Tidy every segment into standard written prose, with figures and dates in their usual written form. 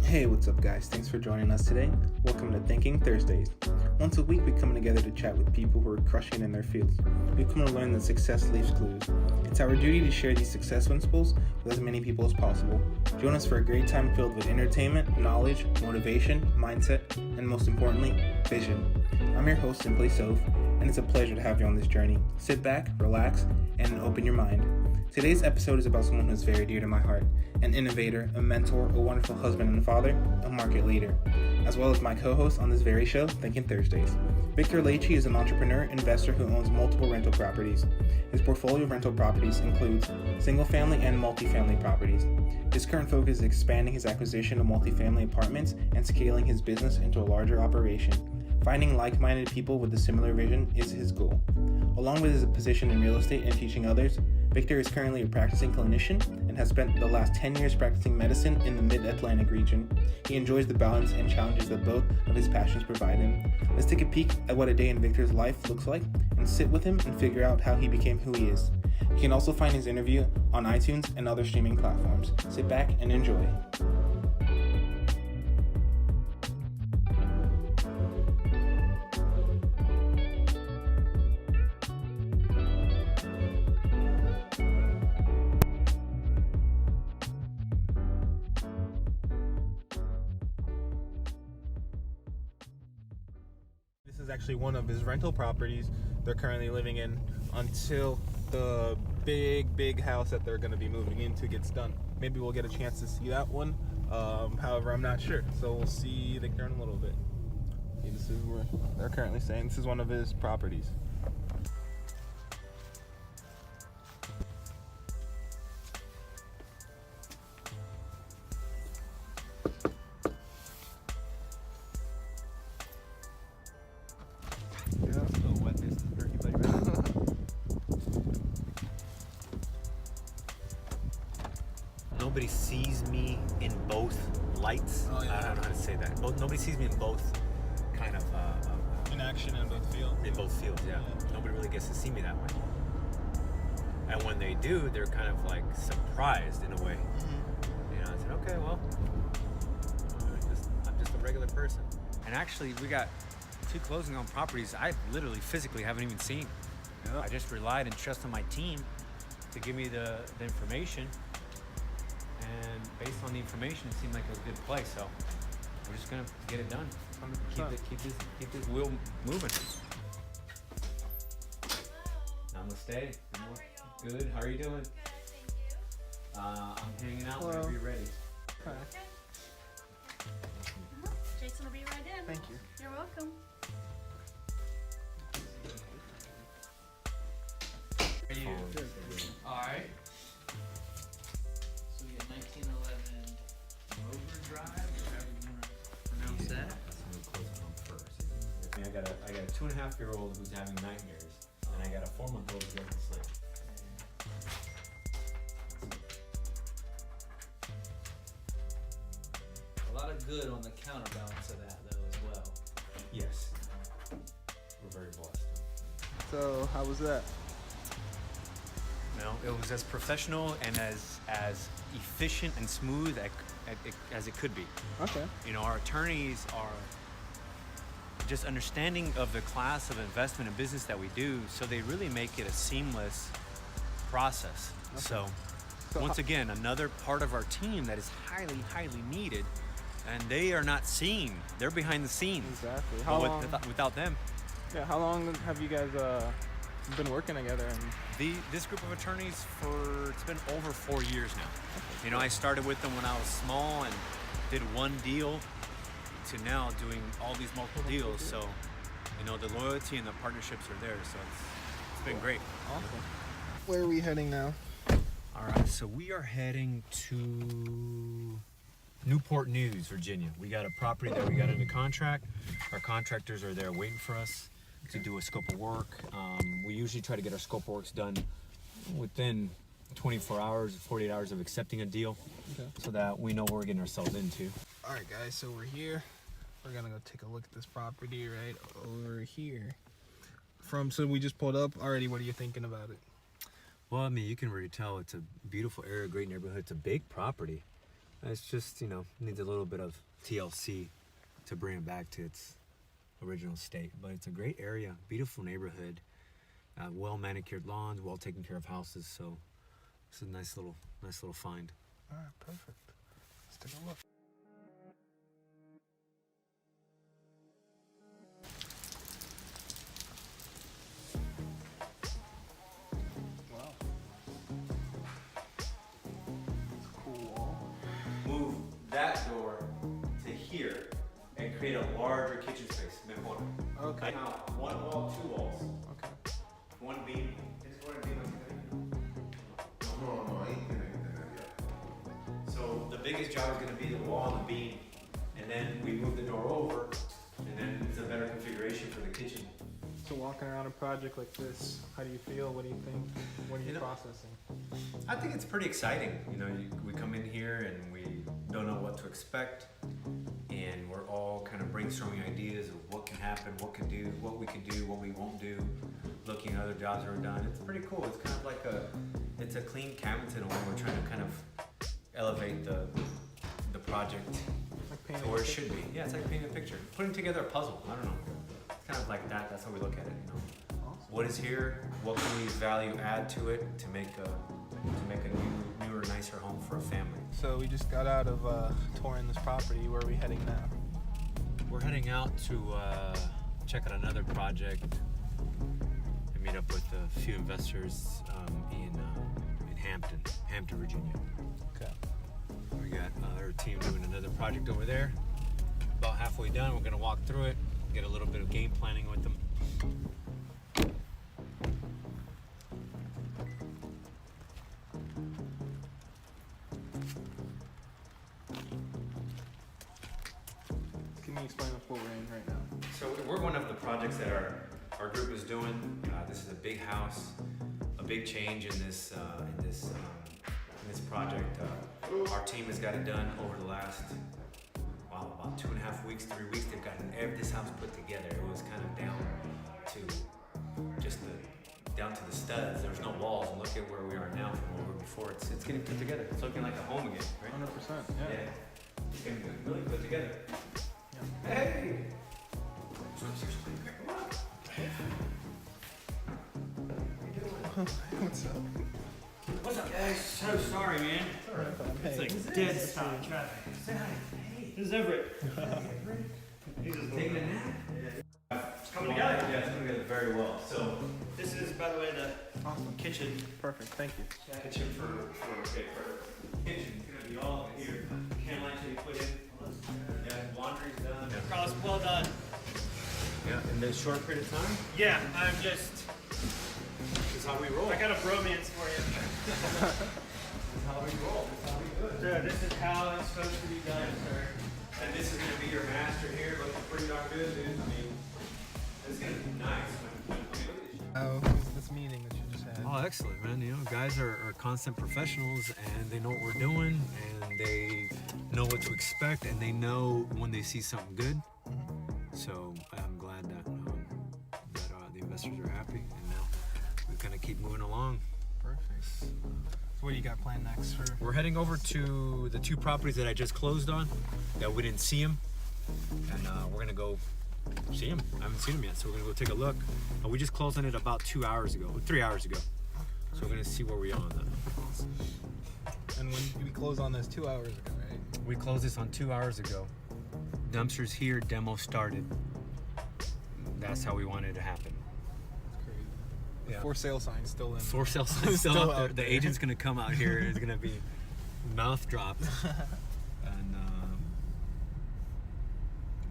Hey, what's up guys? Thanks for joining us today. Welcome to Thinking Thursdays. Once a week we come together to chat with people who are crushing in their fields. We come to learn that success leaves clues. It's our duty to share these success principles with as many people as possible. Join us for a great time filled with entertainment, knowledge, motivation, mindset, and most importantly, vision. I'm your host, Simply Soph, and it's a pleasure to have you on this journey. Sit back, relax, and open your mind. Today's episode is about someone who's very dear to my heart, an innovator, a mentor, a wonderful husband and father, a market leader, as well as my co-host on this very show, Thinking Thursdays. Victor Leite is an entrepreneur, investor who owns multiple rental properties. His portfolio of rental properties includes single-family and multifamily properties. His current focus is expanding his acquisition of multifamily apartments and scaling his business into a larger operation. Finding like-minded people with a similar vision is his goal. Along with his position in real estate and teaching others, Victor is currently a practicing clinician and has spent the last 10 years practicing medicine in the Mid-Atlantic region. He enjoys the balance and challenges that both of his passions provide him. Let's take a peek at what a day in Victor's life looks like and sit with him and figure out how he became who he is. You can also find his interview on iTunes and other streaming platforms. Sit back and enjoy. This is actually one of his rental properties they're currently living in until the big house that they're going to be moving into gets done. Maybe we'll get a chance to see that one. However, I'm not sure. So we'll see Victor in a little bit. Okay, this is where they're currently staying. This is one of his properties. Nobody sees me in both lights. Oh, yeah. I don't know how to say that. Nobody sees me in both kind of In action in both fields. in both fields. Yeah. Nobody really gets to see me that way. And when they do, they're kind of like surprised in a way. You know, I said, okay, well, I'm just a regular person. And actually, we got 2 closing on properties I literally physically haven't even seen. Yep. I just relied and trusted my team to give me the information. And based on the information, it seemed like it was a good play. So we're just gonna get it done. Keep this wheel moving. Namaste. Good. How are you doing? I'm hanging out whenever you're ready. Okay. Jason will be right in. Thank you. You're welcome. Are you? Alright. So we get 1911 Overdrive, however you want to pronounce that. I got a 2.5-year-old who's having nightmares, and I got a 4-month-old who doesn't sleep. A lot of good on the counterbalance of that, though, as well. Yes, we're very blessed. So how was that? No, it was as professional and as efficient and smooth as it could be. Okay. You know, our attorneys are just understanding of the class of investment and business that we do, so they really make it a seamless process. Okay. So So once again, another part of our team that is highly needed, and they are not seen. They're behind the scenes. Exactly. But without them, How long have you guys been working together? this group of attorneys it's been over 4 years now. You know, I started with them when I was small and did one deal to now doing all these multiple deals. So, you know, the loyalty and the partnerships are there. So it's been great. Awesome. Where are we heading now? All right, so we are heading to Newport News, Virginia. We got a property that we got into contract. Our contractors are there waiting for us to do a scope of work. We usually try to get our scope of works done within 24 hours, 48 hours of accepting a deal, Okay. so that we know what we're getting ourselves into. All right, guys. So we're here. We're gonna go take a look at this property right over here. So we just pulled up already. What are you thinking about it? Well, I mean, you can really tell it's a beautiful area, great neighborhood. It's a big property. It's just, you know, needs a little bit of TLC to bring it back to its original state. But it's a great area, beautiful neighborhood, well manicured lawns, well taken care of houses. So it's a nice little find. All right, perfect. Let's take a look. Wow. It's a cool wall. Move that door to here and create a larger kitchen space. Mejor. Okay. Now, one wall, two walls. Okay. One beam. It's going to be No, ahí tiene que tener ya. So the biggest job is going to be the wall and the beam, and then we move the door over, and then it's a better configuration for the kitchen. So walking around a project like this, how do you feel? What do you think? What are you processing? I think it's pretty exciting. You know, we come in here and we don't know what to expect, and we're all kind of brainstorming ideas of what can happen, what we can do, what we won't do, looking at other jobs that are done. It's pretty cool. It's kind of like it's a clean canvas in a way. We're trying to kind of elevate the project Like to painting where a it should be. Yeah, it's like painting a picture, putting together a puzzle. I don't know. It's kind of like that. That's how we look at it. You know, Awesome. what is here? What can we value add to it to make a newer, nicer home for a family? So we just got out of touring this property. Where are we heading now? We're heading out to check out another project and meet up with a few investors in Hampton, Virginia. Okay. We got our team doing another project over there. About halfway done, we're gonna walk through it, get a little bit of game planning with them. Can you explain what we're in right now? So we're one of the projects that our group is doing. This is a big house, a big change in this project. Our team has got it done over the last about 2.5 weeks, 3 weeks. They've gotten this house put together. It was kind of down to the studs. There was no walls, and look at where we are now from where we were before. It's getting put together. It's looking like a home again, right? 100%. Yeah. Yeah. It's getting really put together. Yeah. Hey! What's up? What's up, guys? So sorry, man. It's like dead stop traffic. Say hi. Hey. This is Everett. He's just Taking a nap? It's coming together. Yeah, it's coming together very well. So, This is, by the way, the Awesome. kitchen. Perfect. Thank you. kitchen for kitchen. It's gonna be all here. Can lights that you put in. Yeah, laundry's done. Carlos, well done. Yeah, in this short period of time, Yeah, I'm just. this is how we roll. I got a bromance for you. This is how we roll. This is how we do it. Sir, this is how it's supposed to be done, sir. And this is gonna be your master here, looking pretty darn good, dude. I mean, it's gonna be nice when look at this. How was this meeting that you just had? Oh, excellent, man. You know, guys are constant professionals, and they know what we're doing, and they know what to expect, and they know when they see something good. So I'm glad that the investors are happy, and now we kind of keep moving along. Perfect. So what do you got planned next for? We're heading over to the 2 properties that I just closed on, that we didn't see them, and we're gonna go see them. I haven't seen them yet, so we're gonna go take a look. We just closed on it about 3 hours ago. So we're gonna see where we are on that. And when we closed on this 2 hours ago, right? We closed this on 2 hours ago. Dumpsters here, demo started. That's how we wanted it to happen. That's crazy. The Yeah. for sale sign still in. For sale sign still Still out there. out The there. agent's gonna come out here. It's gonna be mouth dropped. And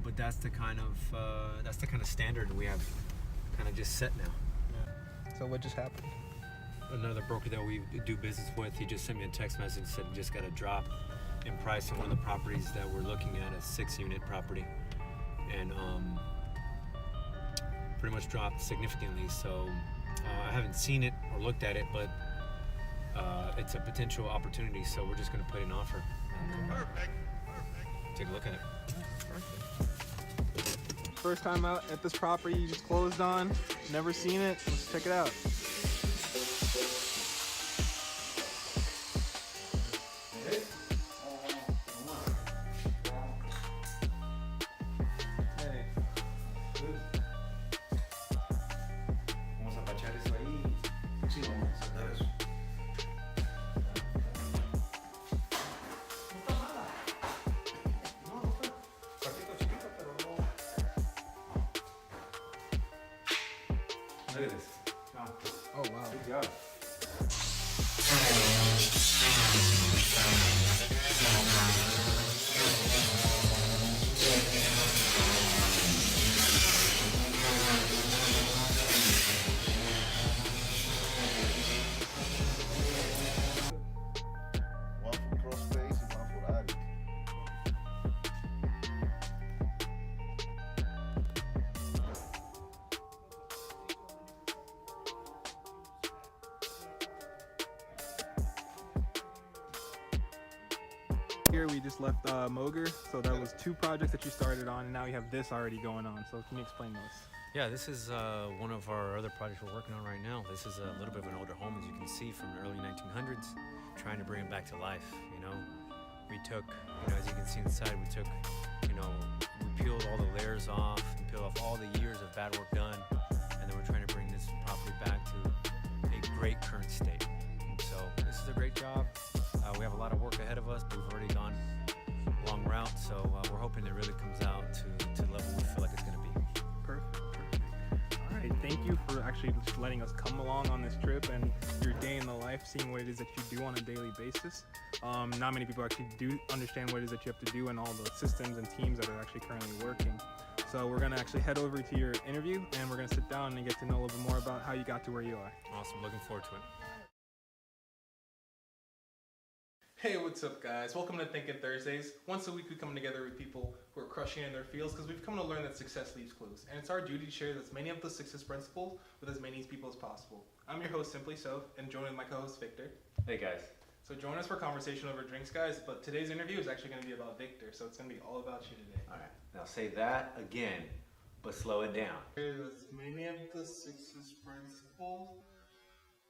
but that's the kind of standard we have kind of just set now. Yeah. So what just happened? Another broker that we do business with, he just sent me a text message and said he just got a drop in price on one of the properties that we're looking at, a 6-unit property, and pretty much dropped significantly. So I haven't seen it or looked at it, but it's a potential opportunity. So we're just going to put in an offer and take a look at it. First time out at this property you just closed on. Never seen it. Let's check it out. So that is. Look at this. Oh wow. Good job. One for crossface and one for Ari. Here we just left Moger, so that was 2 projects that you started on, and now you have this already going on. So can you explain those? Yeah, this is one of our other projects we're working on right now. This is a little bit of an older home, as you can see, from the early 1900s, trying to bring it back to life. We took, as you can see inside, we peeled all the layers off, and peeled off all the years of bad work done, and then we're trying to bring this property back to a great current state. And so this is a great job. We have a lot of work ahead of us. We've already gone a long route, so we're hoping it really comes out to the level we feel like it's going to be. Perfect. All right, thank you for actually just letting us come along on this trip and your day in the life, seeing what it is that you do on a daily basis. Not many people actually do understand what it is that you have to do and all the systems and teams that are actually currently working. So we're gonna actually head over to your interview and we're gonna sit down and get to know a little bit more about how you got to where you are. Awesome, looking forward to it. Hey, what's up guys? Welcome to Thinking Thursdays. Once a week we come together with people who are crushing in their fields because we've come to learn that success leaves clues. And it's our duty to share as many of the success principles with as many people as possible. I'm your host, Simply So, and joined with my co-host, Victor. Hey guys. So join us for conversation over drinks, guys, but today's interview is actually going to be about Victor, so it's going to be all about you today. All right, now say that again, but slow it down. As many of the success principles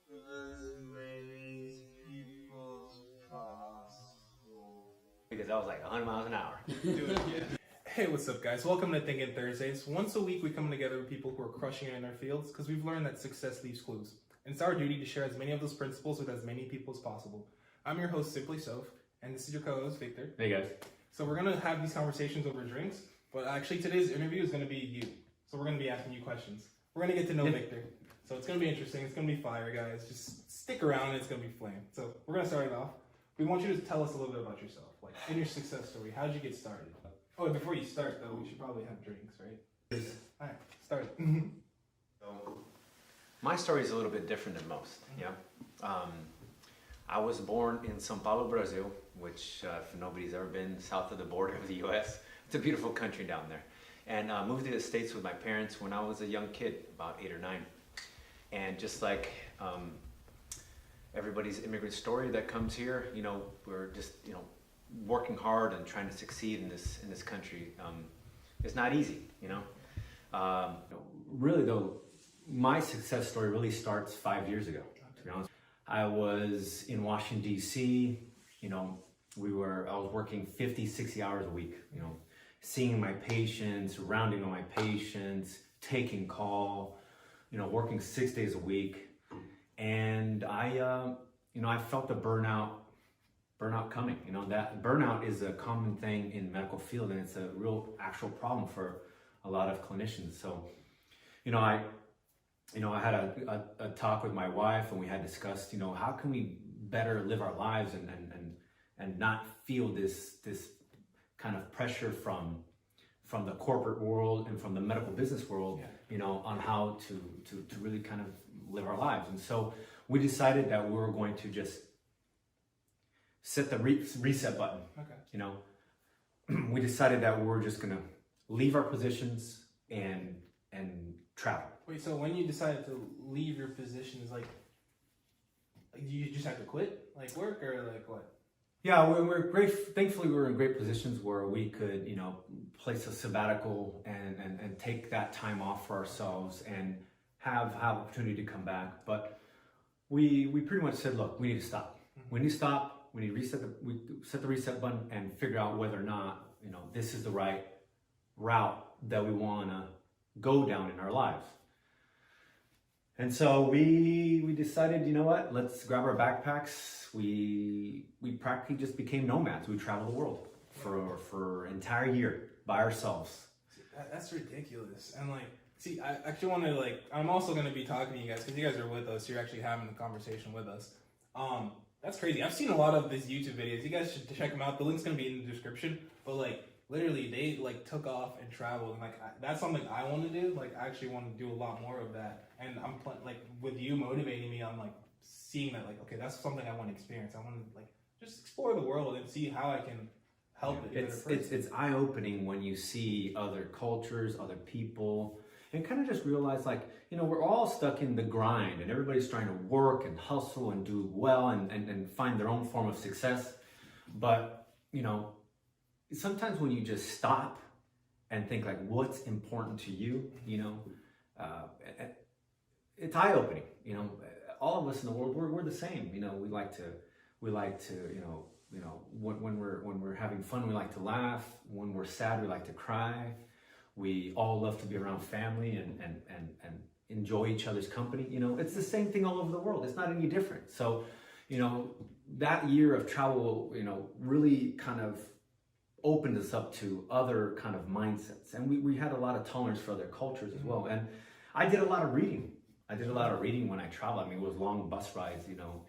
with as many people as possible. Because that was like 100 miles an hour. Do it again. Hey, what's up guys? Welcome to Thinking Thursdays. Once a week we come together with people who are crushing it in their fields because we've learned that success leaves clues. And it's our duty to share as many of those principles with as many people as possible. I'm your host, Simply Soph, and this is your co-host, Victor. Hey guys. So we're going to have these conversations over drinks, but actually today's interview is going to be you. So we're going to be asking you questions. We're going to get to know Victor. So it's going to be interesting. It's going to be fire, guys. Just stick around and it's going to be flame. So we're going to start it off. We want you to tell us a little bit about yourself. Like, in your success story, how did you get started? Oh, before you start, though, we should probably have drinks, right? All right, start. My story is a little bit different than most, yeah? I was born in São Paulo, Brazil, which if nobody's ever been south of the border of the US, it's a beautiful country down there. And moved to the States with my parents when I was a young kid, about 8 or 9. And just like everybody's immigrant story that comes here, we're just, working hard and trying to succeed in this country. It's not easy, Really though, my success story really starts 5 years ago, to be honest. I was in Washington, D.C., I was working 50, 60 hours a week, seeing my patients, rounding on my patients, taking call, working 6 days a week. And I felt the burnout coming. That burnout is a common thing in medical field, and it's a real actual problem for a lot of clinicians. So, I had a talk with my wife, and we had discussed, how can we better live our lives and not feel this kind of pressure from the corporate world and from the medical business world, on how to really kind of live our lives. And so we decided that we were going to just set the reset button. Okay. We decided that we were just going to leave our positions and travel. Wait, so when you decided to leave your positions, like, you just have to quit, like work, or like what? Yeah, we're great. Thankfully, we were in great positions where we could, place a sabbatical and take that time off for ourselves and have opportunity to come back. But we pretty much said, look, we need to stop. Mm-hmm. We need to stop. We need to set the reset button and figure out whether or not, this is the right route that we want to go down in our lives. And so we decided, you know what, let's grab our backpacks. We practically just became nomads. We traveled the world for an entire year by ourselves. That's ridiculous. And like, see, I actually want to like, I'm also going to be talking to you guys because you guys are with us. You're actually having the conversation with us. That's crazy. I've seen a lot of these YouTube videos. You guys should check them out. The link's going to be in the description. But like, literally, they like took off and traveled. And like, that's something I want to do. Like, I actually want to do a lot more of that. And I'm like, with you motivating me, I'm like seeing that like, okay, that's something I want to experience. I want to like just explore the world and see how I can help it. It's eye-opening when you see other cultures, other people, and kind of just realize like, you know, we're all stuck in the grind and everybody's trying to work and hustle and do well and find their own form of success. But, you know, sometimes when you just stop and think like what's important to you, you know, it's eye-opening. You know, all of us in the world, we're the same. You know, we like to, you know, when we're having fun, we like to laugh. When we're sad, we like to cry. We all love to be around family and enjoy each other's company. You know, it's the same thing all over the world. It's not any different. So, you know, that year of travel, you know, really kind of opened us up to other kind of mindsets. And we had a lot of tolerance for other cultures as well. And I did a lot of reading. When I traveled. I mean, it was long bus rides, you know,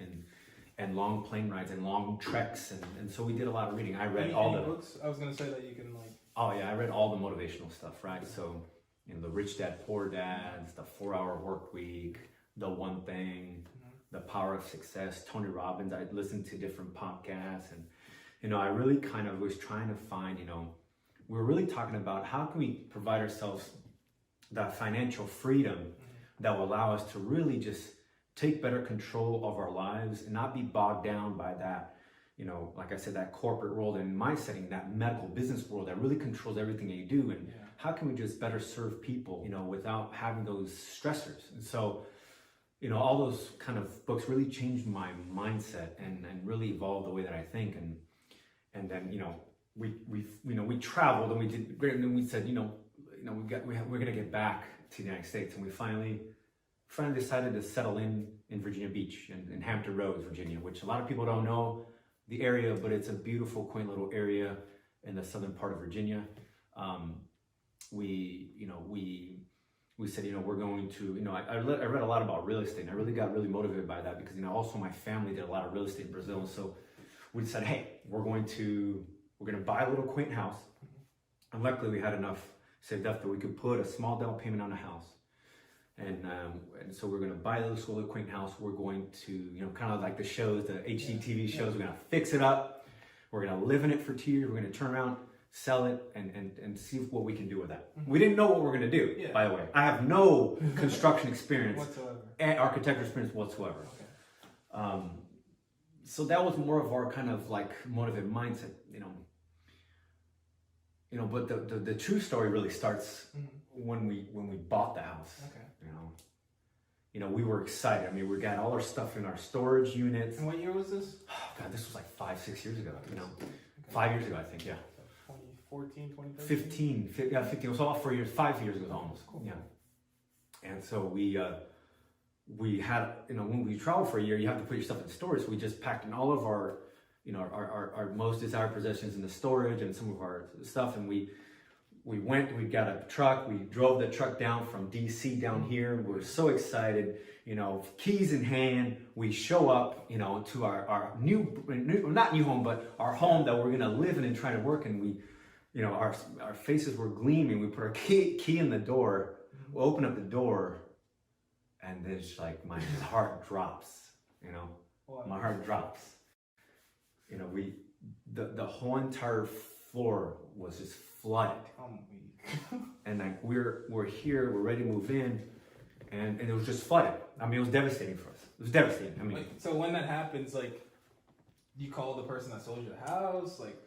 and long plane rides and long treks. And so we did a lot of reading. I read all the books. I was going to say that you can like. Oh yeah, I read all the motivational stuff, right? So, you know, the Rich Dad, Poor Dads, the 4-Hour Work Week, The One Thing, The Power of Success, Tony Robbins. I listened to different podcasts and, you know, I really kind of was trying to find, you know, we're really talking about how can we provide ourselves that financial freedom that will allow us to really just take better control of our lives and not be bogged down by that, you know, like I said, that corporate world, and in my setting, that medical business world that really controls everything that you do. And how can we just better serve people, you know, without having those stressors? And so, you know, all those kind of books really changed my mindset and really evolved the way that I think. And then, you know, we traveled and we did great. And then we said, we're gonna get back to the United States, and we finally decided to settle in Virginia Beach in Hampton Roads, Virginia, which a lot of people don't know the area, but it's a beautiful, quaint little area in the southern part of Virginia. We said, you know, we're going to, you know, I read a lot about real estate, and I really got really motivated by that because, you know, also my family did a lot of real estate in Brazil. And so we said, hey, we're going to buy a little quaint house. And luckily we had enough saved up that we could put a small down payment on a house. And so we're going to buy this little quaint house. We're going to, you know, kind of like the shows, the HGTV shows, we're going to fix it up. We're going to live in it for 2 years. We're going to turn around, sell it, and see what we can do with that. We didn't know what we're going to do, by the way. I have no construction experience, and architecture experience whatsoever. Okay. So that was more of our kind of like motivated mindset, you know. You know, but the true story really starts when we bought the house. Okay. You know, we were excited. I mean, we got all our stuff in our storage units. And what year was this? Oh God, this was like 5-6 years ago. You know, 5 years ago, I think. Yeah. 2014, 2013? 15. Yeah, 15. It was all 4 years. 5 years ago, almost. Cool. Yeah. And so we had, you know, when we travel for a year, you have to put your stuff in storage. So we just packed in all of our, you know, our most desired possessions in the storage and some of our stuff. And we got a truck. We drove the truck down from DC down here. We were so excited, you know, keys in hand. We show up, you know, to our new not new home, but our home that we're gonna live in and try to work. And we, you know, our faces were gleaming. We put our key in the door. We open up the door, and there's like my heart drops. You know, my heart drops. You know, the whole entire floor was just flooded. And like we're here, we're ready to move in, and it was just flooded. I mean, it was devastating for us. It was devastating. I mean, like, so when that happens, like, you call the person that sold you the house, like.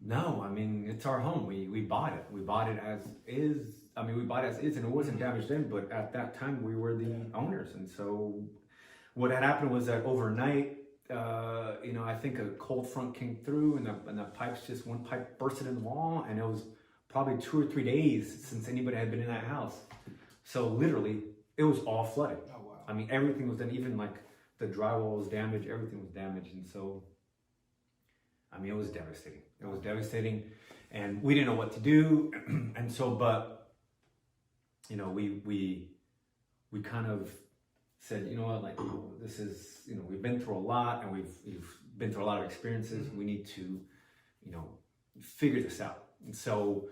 No, I mean, it's our home. We bought it. We bought it as is. I mean, we bought it as is, and it wasn't damaged then. But at that time, we were the owners, and so what had happened was that overnight, you know, I think a cold front came through, and the pipes one pipe bursted in the wall, and it was probably 2 or 3 days since anybody had been in that house. So literally, it was all flooded. Oh, wow. I mean, everything was done. Even like the drywall was damaged. Everything was damaged, and so, I mean, it was devastating. It was devastating, and we didn't know what to do. And so, but you know, we kind of said, you know what, like, this is, you know, we've been through a lot, and we've been through a lot of experiences. We need to, you know, figure this out. And so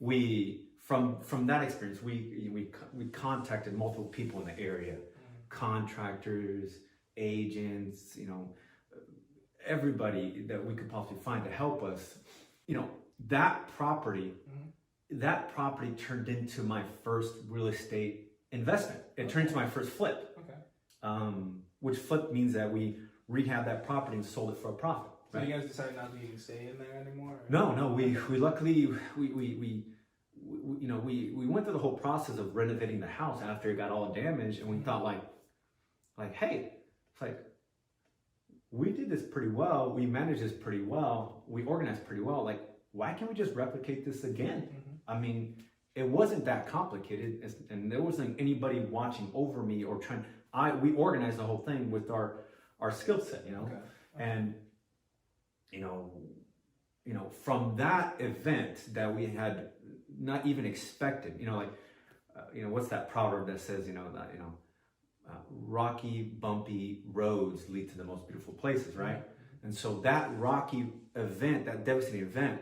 we, from that experience, we contacted multiple people in the area, contractors, agents, you know, everybody that we could possibly find to help us. You know, that property turned into my first real estate investment. It turned into my first flip. Which flip means that we rehabbed that property and sold it for a profit. So right? you guys decided not to even stay in there anymore? Or? No. We luckily we you know, we went through the whole process of renovating the house after it got all damaged, and we thought like, hey, it's like, we did this pretty well. We managed this pretty well. We organized pretty well. Like, why can't we just replicate this again? I mean, it wasn't that complicated, and there wasn't anybody watching over me or trying. We organized the whole thing with our skill set, you know, and you know, from that event that we had not even expected, you know, like, you know, what's that proverb that says, you know, that, you know, rocky, bumpy roads lead to the most beautiful places, right? And so that rocky event, that devastating event,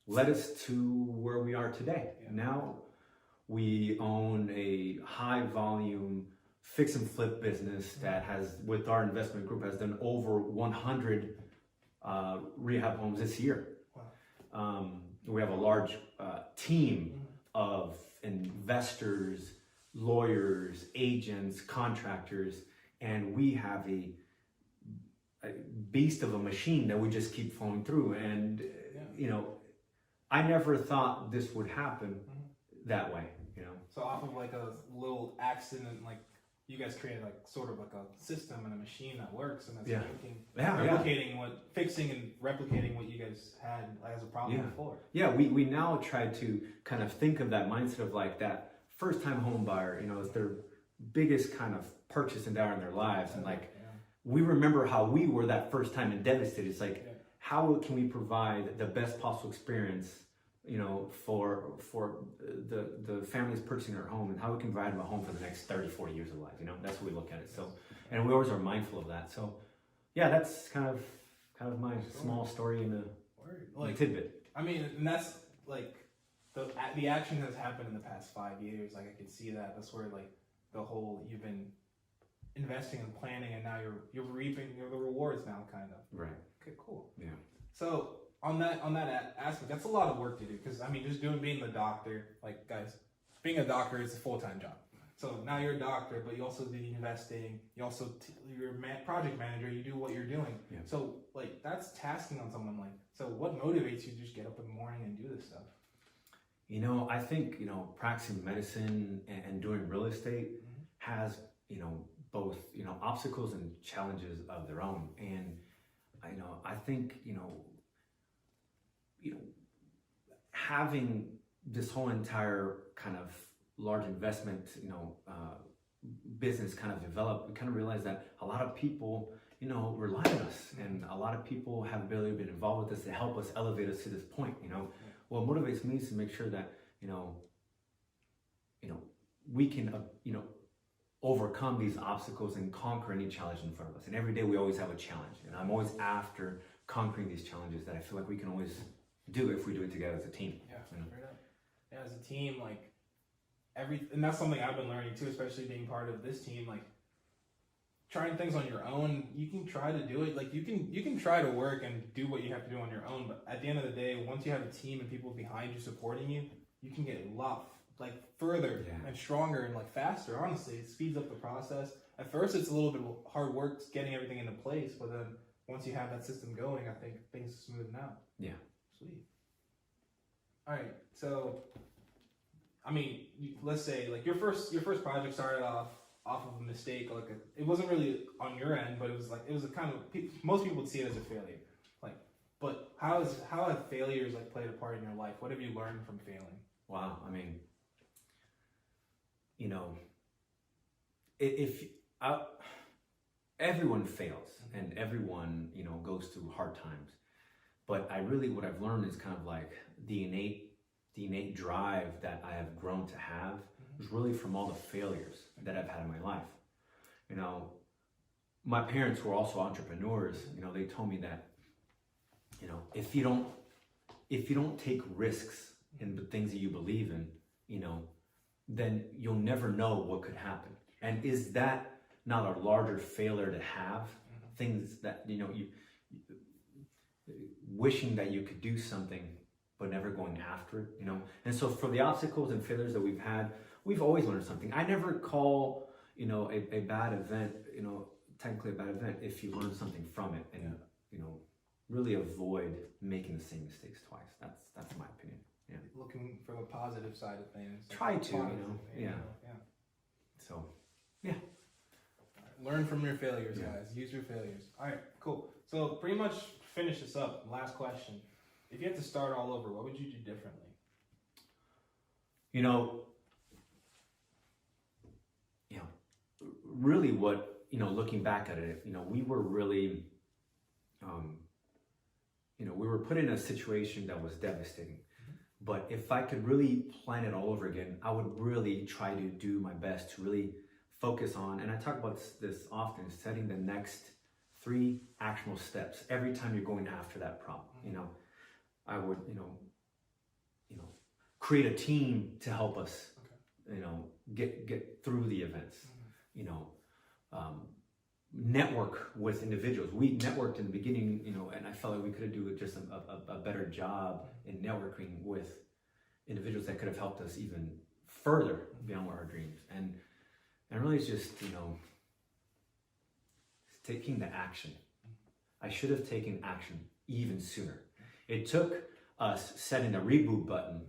led us to where we are today. Now we own a high volume fix and flip business that has, with our investment group, has done over 100 rehab homes this year. We have a large team of investors, lawyers, agents, contractors, and we have a beast of a machine that we just keep flowing through. And you know, I never thought this would happen that way, you know. So off of like a little accident, like you guys created like sort of like a system and a machine that works, and that's fixing and replicating what you guys had as a problem before. Yeah, we now try to kind of think of that mindset of like that first time home buyer, you know, it's their biggest kind of purchase and down in their lives. And like, we remember how we were that first time and devastated. It's like, how can we provide the best possible experience, you know, for the families purchasing their home, and how we can provide them a home for the next 30, 40 years of life, you know? That's what we look at it. So, and we always are mindful of that. So yeah, that's kind of my small story in a tidbit. I mean, and that's like, the action has happened in the past 5 years. Like, I can see that. That's where like the whole, you've been investing and planning, and now you're reaping the rewards now, kind of. Right. Okay, cool. Yeah. So on that aspect, that's a lot of work to do, because I mean, just being the doctor, like, guys, being a doctor is a full-time job. So now you're a doctor, but you also do the investing. You also you're a project manager. You do what you're doing. Yeah. So like, that's tasking on someone. Like, so what motivates you to just get up in the morning and do this stuff? You know, I think, you know, practicing medicine and doing real estate has, you know, both, you know, obstacles and challenges of their own. And, you know, I think, you know, having this whole entire kind of large investment, you know, business kind of developed, we kind of realized that a lot of people, you know, rely on us, and a lot of people have barely been involved with us to help us elevate us to this point, you know. What motivates me is to make sure that, you know, we can, you know, overcome these obstacles and conquer any challenge in front of us. And every day we always have a challenge, and I'm always after conquering these challenges that I feel like we can always do if we do it together as a team. Yeah, straight up. Yeah, as a team, like, and that's something I've been learning too, especially being part of this team. Like, trying things on your own, you can try to do it. Like, you can try to work and do what you have to do on your own, but at the end of the day, once you have a team and people behind you supporting you, you can get a lot like further and stronger and like faster. Honestly, it speeds up the process. At first, it's a little bit of hard work getting everything into place, but then once you have that system going, I think things smoothen out. Yeah. Sweet. All right, so I mean, let's say like your first project started off of a mistake. Like, it wasn't really on your end, but it was a kind of, most people would see it as a failure. Like, but how have failures like played a part in your life? What have you learned from failing? Wow. I mean, you know, if everyone fails and everyone, goes through hard times. But what I've learned is kind of like the innate drive that I have grown to have is really from all the failures that I've had in my life. My parents were also entrepreneurs. They told me that, if you don't take risks in the things that you believe in, then you'll never know what could happen. And is that not a larger failure to have? Things that, you wishing that you could do something, but never going after it, And so for the obstacles and failures that we've had, we've always learned something. I never call, a bad event, technically a bad event if you learn something from it and, really avoid making the same mistakes twice. That's my opinion. Yeah. Looking for the positive side of things. Try to, yeah. So, yeah. Learn from your failures, guys. Use your failures. All right, cool. So pretty much finish this up. Last question. If you had to start all over, what would you do differently? Really what, looking back at it, we were really, we were put in a situation that was devastating. But if I could really plan it all over again, I would really try to do my best to really focus on, and I talk about this often, setting the next 3 actionable steps every time you're going after that problem. I would, create a team to help us, get through the events. Network with individuals. We networked in the beginning, and I felt like we could have do just a better job in networking with individuals that could have helped us even further beyond our dreams. And really it's just, taking the action. I should have taken action even sooner. It took us setting the reboot button,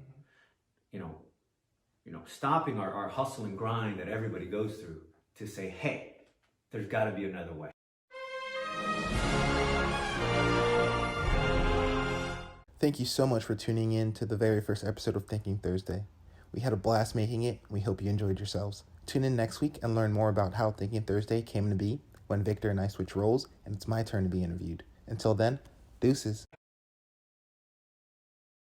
stopping our hustle and grind that everybody goes through to say, hey, there's got to be another way. Thank you so much for tuning in to the very first episode of Thinking Thursday. We had a blast making it. We hope you enjoyed yourselves. Tune in next week and learn more about how Thinking Thursday came to be when Victor and I switch roles and it's my turn to be interviewed. Until then, deuces.